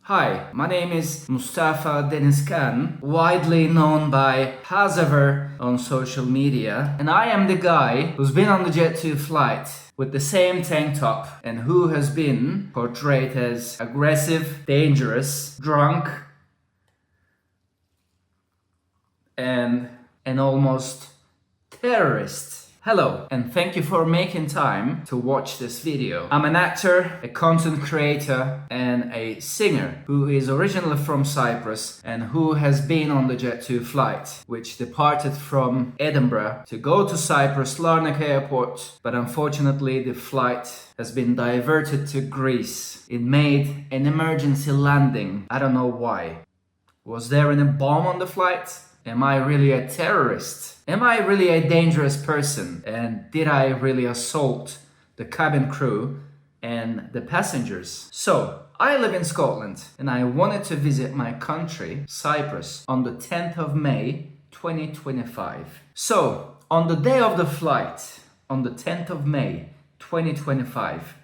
Hi, my name is Mustafa Denizkan, widely known by Hazaver on social media, and I am the guy who's been on the JET2 flight with the same tank top and who has been portrayed as aggressive, dangerous, drunk, and an almost terrorist. Hello, and thank you for making time to watch this video. I'm an actor, a content creator, and a singer who is originally from Cyprus and who has been on the JET2 flight, which departed from Edinburgh to go to Cyprus Larnaca airport, but unfortunately the flight has been diverted to Greece. It made an emergency landing. I don't know why. Was there any bomb on the flight? Am I really a terrorist? Am I really a dangerous person? And did I really assault the cabin crew and the passengers? So, I live in Scotland and I wanted to visit my country, Cyprus, on the 10th of May 2025. So, on the day of the flight, on the 10th of May 2025,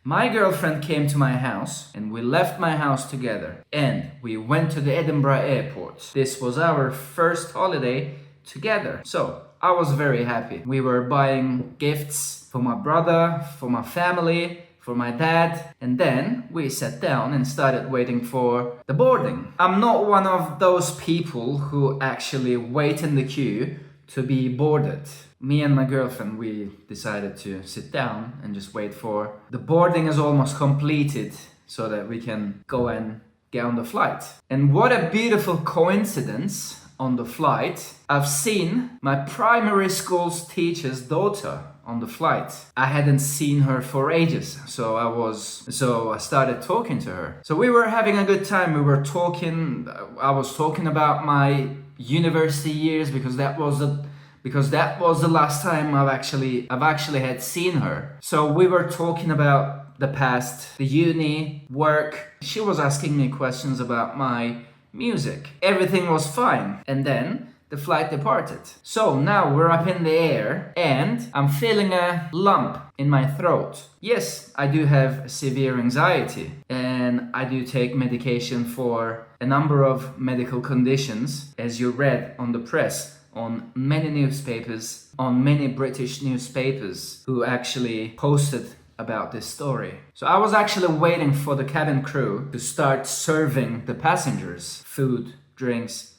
my girlfriend came to my house and we left my house together and we went to the Edinburgh airport. This was our first holiday together. So I was very happy. We were buying gifts for my brother, for my family, for my dad, and then we sat down and started waiting for the boarding. I'm not one of those people who actually wait in the queue to be boarded. Me and my girlfriend, we decided to sit down and just wait for the boarding is almost completed so that we can go and get on the flight. And what a beautiful coincidence on the flight. I've seen my primary school's teacher's daughter on the flight. I hadn't seen her for ages, so I started talking to her. So we were having a good time. We were talking. I was talking about my university years because that was the last time I've actually had seen her. So we were talking about the past, the uni, work. She was asking me questions about my music. Everything was fine. And then the flight departed. So now we're up in the air and I'm feeling a lump in my throat. Yes, I do have severe anxiety and I do take medication for a number of medical conditions, as you read on the press, on many newspapers, on many British newspapers who actually posted about this story. So I was actually waiting for the cabin crew to start serving the passengers food, drinks,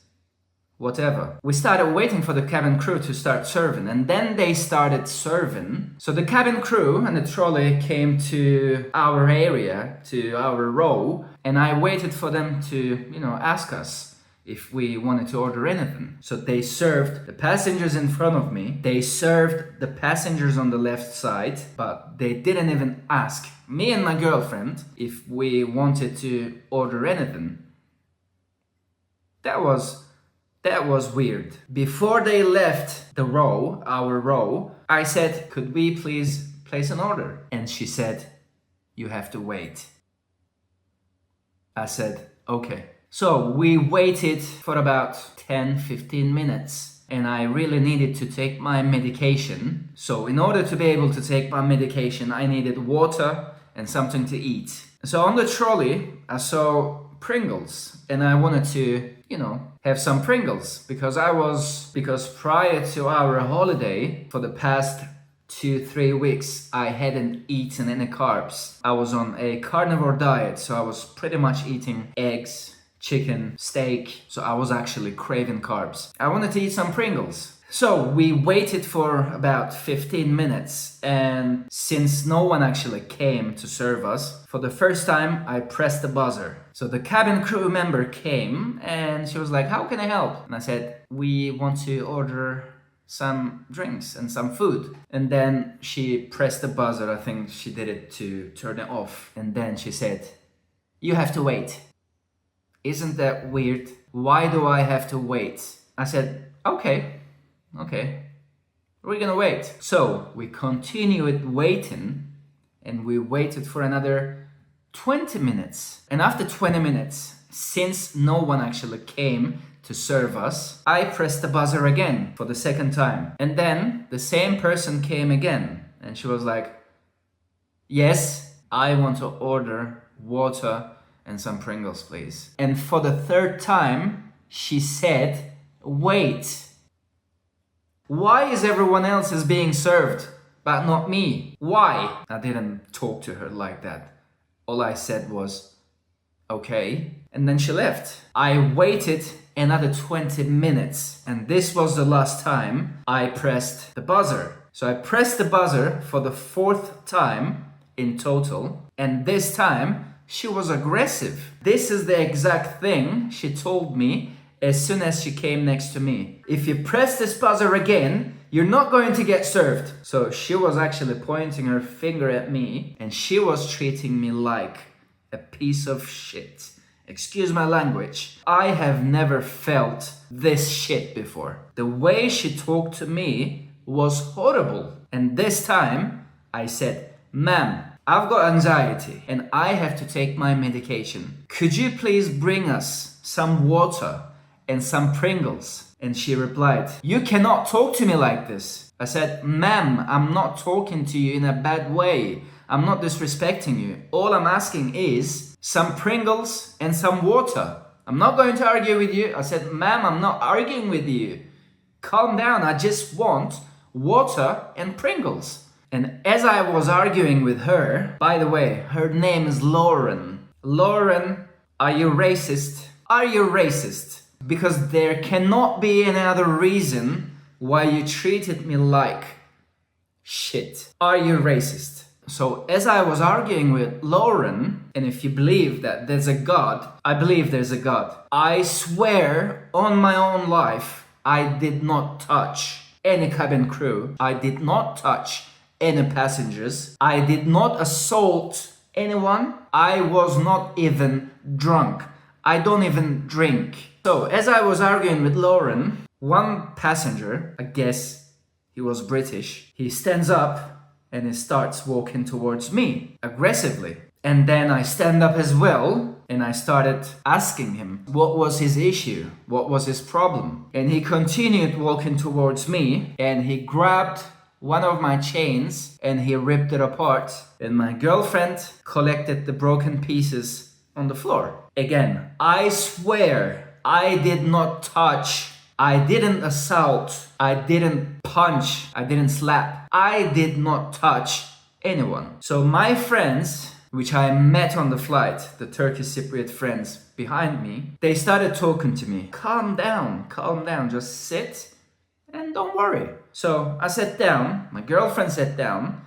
whatever. We started waiting for the cabin crew to start serving and then they started serving. So the cabin crew and the trolley came to our area, to our row, and I waited for them to, ask us if we wanted to order anything. So they served the passengers in front of me. They served the passengers on the left side, but they didn't even ask me and my girlfriend if we wanted to order anything. That was weird. Before they left the row, our row, I said, could we please place an order? And she said, you have to wait. I said, okay. So we waited for about 10-15 minutes and I really needed to take my medication. So in order to be able to take my medication, I needed water and something to eat. So on the trolley, I saw Pringles and I wanted to, have some Pringles because prior to our holiday for the past 2-3 weeks, I hadn't eaten any carbs. I was on a carnivore diet, so I was pretty much eating eggs, chicken, steak, so I was actually craving carbs. I wanted to eat some Pringles. So we waited for about 15 minutes and since no one actually came to serve us, for the first time I pressed the buzzer. So the cabin crew member came and she was like, how can I help? And I said, we want to order some drinks and some food. And then she pressed the buzzer. I think she did it to turn it off. And then she said, you have to wait. Isn't that weird? Why do I have to wait? I said, okay, we're gonna wait. So we continued waiting and we waited for another 20 minutes. And after 20 minutes, since no one actually came to serve us, I pressed the buzzer again for the second time. And then the same person came again and she was like, yes, I want to order water and some Pringles, please. And for the third time, she said, wait. Why is everyone else is being served, but not me? Why? I didn't talk to her like that. All I said was, okay. And then she left. I waited another 20 minutes, and this was the last time I pressed the buzzer. So I pressed the buzzer for the fourth time in total, and this time she was aggressive. This is the exact thing she told me as soon as she came next to me. If you press this buzzer again, you're not going to get served. So she was actually pointing her finger at me, and she was treating me like a piece of shit. Excuse my language. I have never felt this shit before. The way she talked to me was horrible. And this time I said, ma'am, I've got anxiety and I have to take my medication. Could you please bring us some water and some Pringles? And she replied, you cannot talk to me like this. I said, ma'am, I'm not talking to you in a bad way. I'm not disrespecting you. All I'm asking is some Pringles and some water. I'm not going to argue with you. I said, ma'am, I'm not arguing with you. Calm down. I just want water and Pringles. And as I was arguing with her, by the way, her name is Lauren. Lauren, are you racist? Are you racist? Because there cannot be any other reason why you treated me like shit. Are you racist? So as I was arguing with Lauren, and if you believe that there's a God, I believe there's a God. I swear on my own life, I did not touch any cabin crew. I did not touch any passengers. I did not assault anyone. I was not even drunk. I don't even drink. So as I was arguing with Lauren, one passenger, I guess he was British, he stands up and he starts walking towards me aggressively. And then I stand up as well and I started asking him what was his issue, what was his problem. And he continued walking towards me and he grabbed one of my chains and he ripped it apart. And my girlfriend collected the broken pieces on the floor. Again, I swear I did not touch, I didn't assault, I didn't punch, I didn't slap. I did not touch anyone. So my friends, which I met on the flight, the Turkish Cypriot friends behind me, they started talking to me. Calm down, just sit and don't worry. So I sat down, my girlfriend sat down,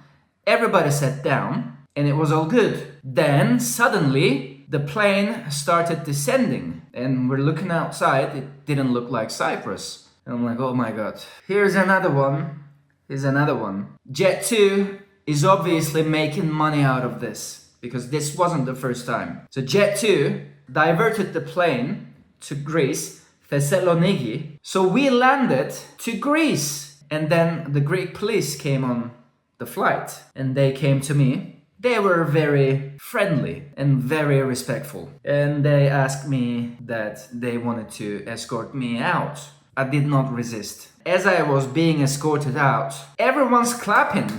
everybody sat down, and it was all good. Then suddenly the plane started descending and we're looking outside. It didn't look like Cyprus. And I'm like, oh my God, here's another one. Here's another one. JET2 is obviously making money out of this because this wasn't the first time. So JET2 diverted the plane to Greece, Thessaloniki. So we landed to Greece. And then the Greek police came on the flight and they came to me. They were very friendly and very respectful. And they asked me that they wanted to escort me out. I did not resist. As I was being escorted out, everyone's clapping.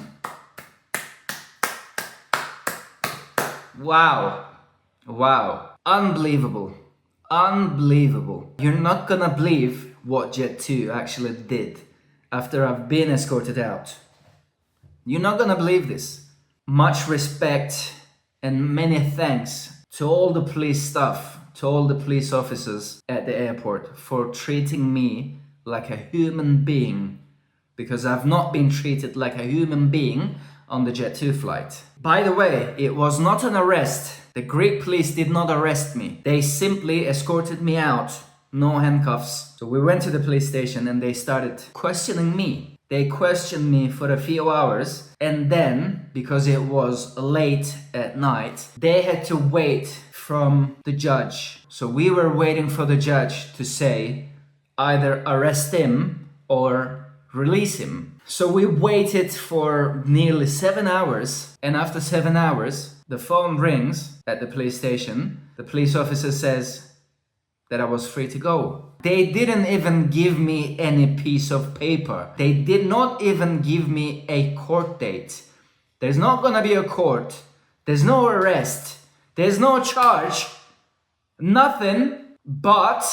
Wow. Wow. Unbelievable. Unbelievable. You're not gonna believe what JET2 actually did after I've been escorted out. You're not gonna believe this. Much respect and many thanks to all the police staff, to all the police officers at the airport for treating me like a human being, because I've not been treated like a human being on the JET2 flight. By the way, it was not an arrest. The Greek police did not arrest me. They simply escorted me out, no handcuffs. So we went to the police station and they started questioning me. They questioned me for a few hours, and then, because it was late at night, they had to wait from the judge. So we were waiting for the judge to say either arrest him or release him. So we waited for nearly 7 hours, and after 7 hours, the phone rings at the police station. The police officer says that I was free to go. They didn't even give me any piece of paper. They did not even give me a court date. There's not gonna be a court. There's no arrest. There's no charge. Nothing, but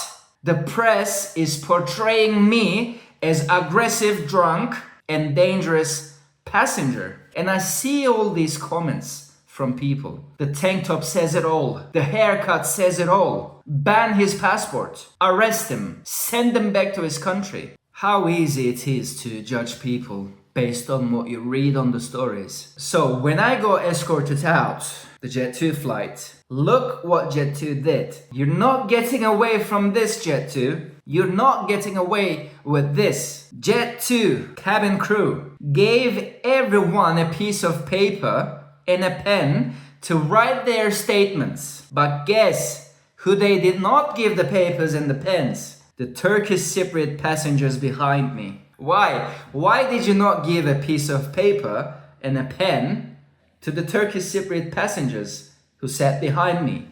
the press is portraying me as aggressive, drunk, and dangerous passenger. And I see all these comments from people. The tank top says it all. The haircut says it all. Ban his passport. Arrest him. Send him back to his country. How easy it is to judge people based on what you read on the stories. So when I got escorted out the JET2 flight, look what JET2 did. You're not getting away from this, JET2. You're not getting away with this. JET2 cabin crew gave everyone a piece of paper and a pen to write their statements. But guess who they did not give the papers and the pens? The Turkish Cypriot passengers behind me. Why? Why did you not give a piece of paper and a pen to the Turkish Cypriot passengers who sat behind me?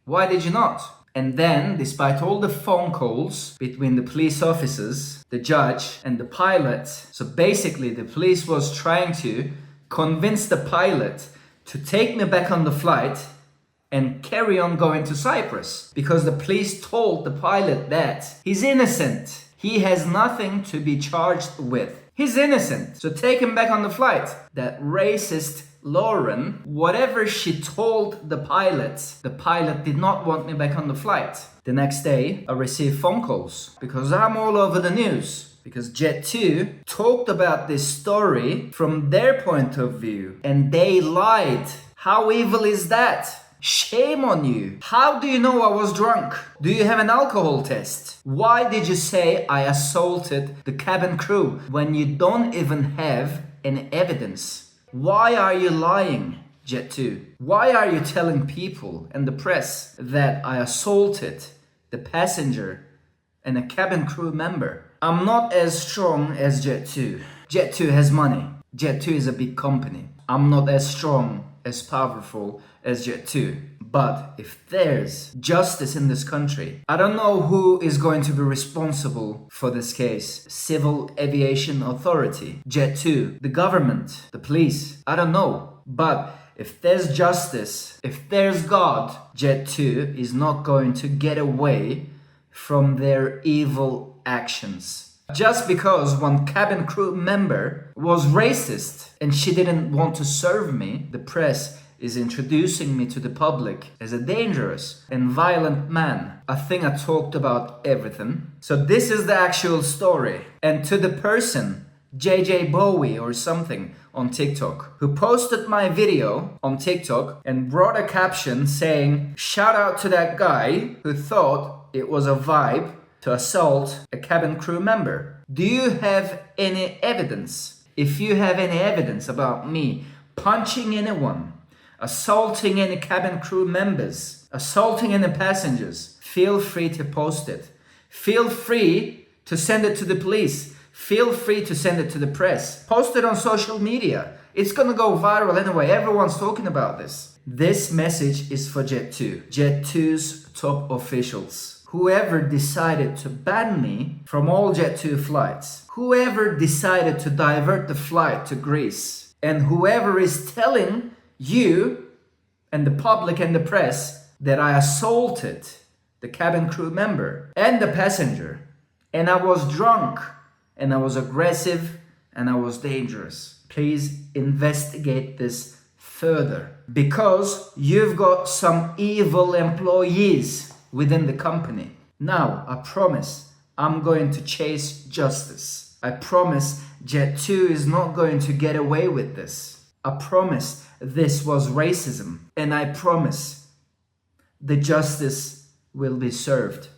Why did you not? And then, despite all the phone calls between the police officers, the judge and the pilot, so basically the police was trying to convince the pilot to take me back on the flight and carry on going to Cyprus, because the police told the pilot that he's innocent. He has nothing to be charged with. He's innocent, so take him back on the flight. That racist Lauren, whatever she told the pilot did not want me back on the flight. The next day, I received phone calls because I'm all over the news. Because JET2 talked about this story from their point of view and they lied. How evil is that? Shame on you. How do you know I was drunk? Do you have an alcohol test? Why did you say I assaulted the cabin crew when you don't even have any evidence? Why are you lying, JET2? Why are you telling people and the press that I assaulted the passenger and a cabin crew member? I'm not as strong as JET2. JET2 has money. JET2 is a big company. I'm not as strong, as powerful as JET2. But if there's justice in this country, I don't know who is going to be responsible for this case. Civil Aviation Authority, JET2, the government, the police, I don't know. But if there's justice, if there's God, JET2 is not going to get away from their evil actions. Just because one cabin crew member was racist and she didn't want to serve me, the press is introducing me to the public as a dangerous and violent man. I think I talked about everything. So this is the actual story. And to the person, JJ Bowie or something on TikTok, who posted my video on TikTok and wrote a caption saying, shout out to that guy who thought it was a vibe to assault a cabin crew member. Do you have any evidence? If you have any evidence about me punching anyone, assaulting any cabin crew members, assaulting any passengers, feel free to post it. Feel free to send it to the police. Feel free to send it to the press. Post it on social media. It's gonna go viral anyway. Everyone's talking about this. This message is for JET2. JET2's top officials. Whoever decided to ban me from all JET2 flights, whoever decided to divert the flight to Greece, and whoever is telling you and the public and the press that I assaulted the cabin crew member and the passenger, and I was drunk, and I was aggressive, and I was dangerous. Please investigate this further, because you've got some evil employees within the company. Now, I promise I'm going to chase justice. I promise JET2 is not going to get away with this. I promise this was racism. And I promise the justice will be served.